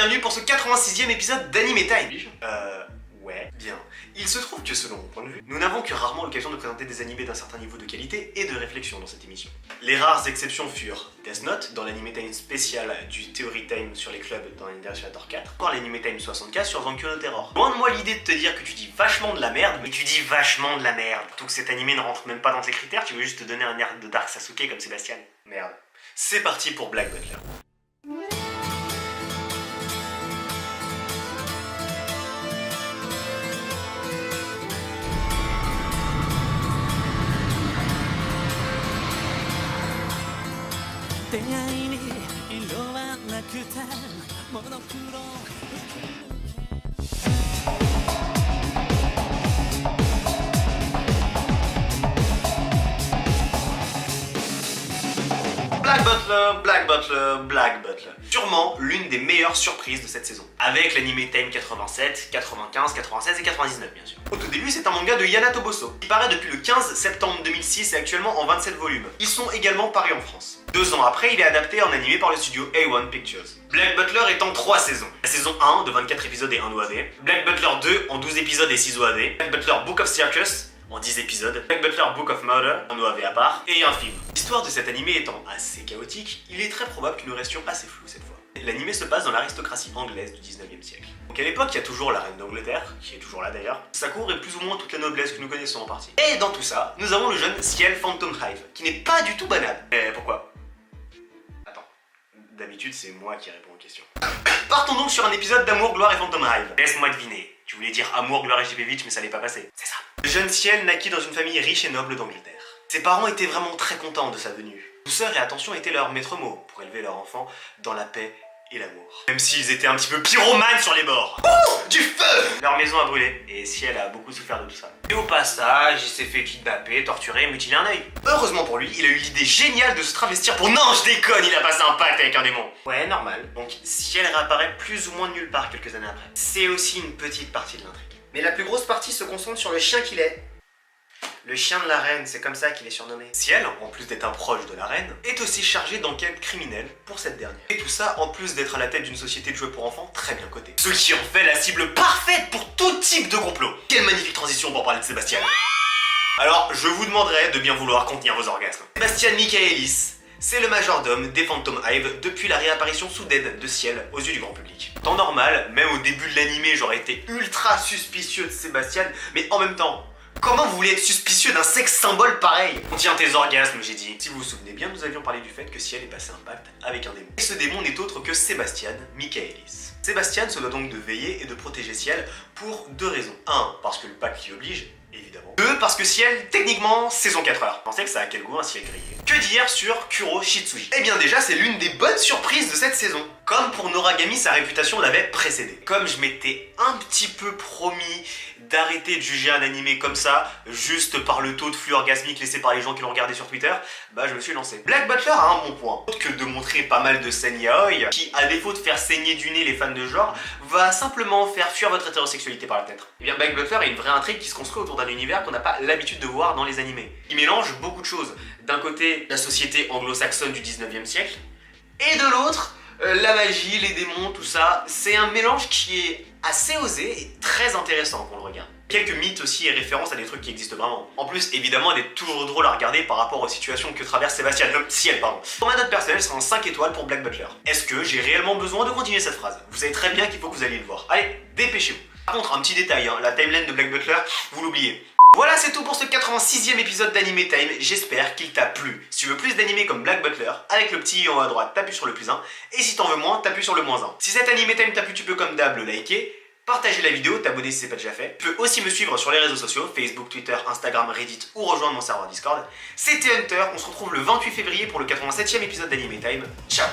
bienvenue pour ce 86e épisode d'Anime Time. Ouais, bien. Il se trouve que selon mon point de vue, nous n'avons que rarement l'occasion de présenter des animés d'un certain niveau de qualité et de réflexion dans cette émission. Les rares exceptions furent Death Note dans l'Anime Time spécial du Theory Time sur les clubs dans Animator 4, encore l'Anime Time 64 sur Vampire Terror. Loin de moi l'idée de te dire que tu dis vachement de la merde, mais tu dis vachement de la merde. Surtout que cet animé ne rentre même pas dans tes critères, tu veux juste te donner un air de Dark Sasuke comme Sébastien. Merde. C'est parti pour Black Butler. Black Butler. Sûrement l'une des meilleures surprises de cette saison. Avec l'Anime Time 87, 95, 96 et 99 bien sûr. Au tout début, c'est un manga de Yana Toboso, qui paraît depuis le 15 septembre 2006 et actuellement en 27 volumes. Ils sont également parus en France. 2 ans après, il est adapté en animé par le studio A1 Pictures. Black Butler est en 3 saisons. La saison 1 de 24 épisodes et 1 OAV. Black Butler 2 en 12 épisodes et 6 OAV. Black Butler Book of Circus en 10 épisodes, Black Butler Book of Murder, en OAV à part, et un film. L'histoire de cet animé étant assez chaotique, il est très probable que nous restions assez flous cette fois. L'animé se passe dans l'aristocratie anglaise du 19e siècle. Donc à l'époque, il y a toujours la reine d'Angleterre, qui est toujours là d'ailleurs. Sa cour est plus ou moins toute la noblesse que nous connaissons en partie. Et dans tout ça, nous avons le jeune Ciel Phantom Hive, qui n'est pas du tout banal. Pourquoi? Attends, d'habitude c'est moi qui réponds aux questions. Partons donc sur un épisode d'Amour, Gloire et Phantom Hive. Laisse-moi deviner. Tu voulais dire Amour, Gloire et JPVitch, mais ça n'est pas passé. C'est ça. Le jeune Ciel naquit dans une famille riche et noble d'Angleterre. Ses parents étaient vraiment très contents de sa venue. Douceur et attention étaient leurs maîtres mots pour élever leur enfant dans la paix et l'amour. Même s'ils étaient un petit peu pyromanes sur les bords. Oh, du feu! Leur maison a brûlé et Ciel a beaucoup souffert de tout ça. Et au passage, il s'est fait kidnapper, torturer, mutiler un œil. Heureusement pour lui, il a eu l'idée géniale de se travestir pour... Non, je déconne, il a passé un pacte avec un démon. Ouais, normal. Donc Ciel réapparaît plus ou moins de nulle part quelques années après. C'est aussi une petite partie de l'intrigue. Mais la plus grosse partie se concentre sur le chien qu'il est. Le chien de la reine, c'est comme ça qu'il est surnommé. Ciel, en plus d'être un proche de la reine, est aussi chargé d'enquêtes criminelles pour cette dernière. Et tout ça, en plus d'être à la tête d'une société de jouets pour enfants très bien cotée. Ce qui en fait la cible parfaite pour tout type de complot. Quelle magnifique transition pour parler de Sébastien. Alors, je vous demanderai de bien vouloir contenir vos orgasmes. Sébastien Michaelis, c'est le majordome des Phantom Hive depuis la réapparition soudaine de Ciel aux yeux du grand public. Temps normal, même au début de l'animé, j'aurais été ultra suspicieux de Sébastien, mais en même temps, comment vous voulez être suspicieux d'un sexe symbole pareil? Contiens tes orgasmes, j'ai dit. Si vous vous souvenez bien, nous avions parlé du fait que Ciel est passé un pacte avec un démon. Et ce démon n'est autre que Sébastien Michaelis. Sébastien se doit donc de veiller et de protéger Ciel pour 2 raisons. 1, parce que le pacte l'y oblige, évidemment. 2, parce que Ciel, techniquement, c'est son 4 heures. Vous pensez que ça a quel goût un ciel grillé? Que dire sur Kuro Shitsuji? Eh bien déjà, c'est l'une des bonnes surprises de cette saison. Comme pour Noragami, sa réputation l'avait précédé. Comme je m'étais un petit peu promis d'arrêter de juger un animé comme ça, juste par le taux de flux orgasmique laissé par les gens qui l'ont regardé sur Twitter, bah je me suis lancé. Black Butler a un bon point, autre que de montrer pas mal de scènes yaoi, qui, à défaut de faire saigner du nez les fans de genre, va simplement faire fuir votre hétérosexualité par la tête. Et bien Black Butler est une vraie intrigue qui se construit autour d'un univers qu'on n'a pas l'habitude de voir dans les animés. Il mélange beaucoup de choses. D'un côté, la société anglo-saxonne du 19e siècle, et de l'autre, la magie, les démons, tout ça. C'est un mélange qui est assez osé et très intéressant quand on le regarde. Quelques mythes aussi et références à des trucs qui existent vraiment. En plus, évidemment, elle est toujours drôle à regarder par rapport aux situations que traverse Sébastien, Ciel, pardon. Pour ma note personnelle, c'est un 5 étoiles pour Black Butler. Est-ce que j'ai réellement besoin de continuer cette phrase? Vous savez très bien qu'il faut que vous alliez le voir. Allez, dépêchez-vous. Par contre, un petit détail, la timeline de Black Butler, vous l'oubliez. Voilà, c'est tout pour ce 86e épisode d'Anime Time, j'espère qu'il t'a plu. Si tu veux plus d'animés comme Black Butler, avec le petit i en haut à droite, t'appuies sur le +1, et si t'en veux moins, t'appuies sur le -1. Si cet Anime Time t'a plu, tu peux comme d'hab le liker, partager la vidéo, t'abonner si c'est pas déjà fait. Tu peux aussi me suivre sur les réseaux sociaux, Facebook, Twitter, Instagram, Reddit ou rejoindre mon serveur Discord. C'était Hunter, on se retrouve le 28 février pour le 87e épisode d'Anime Time. Ciao.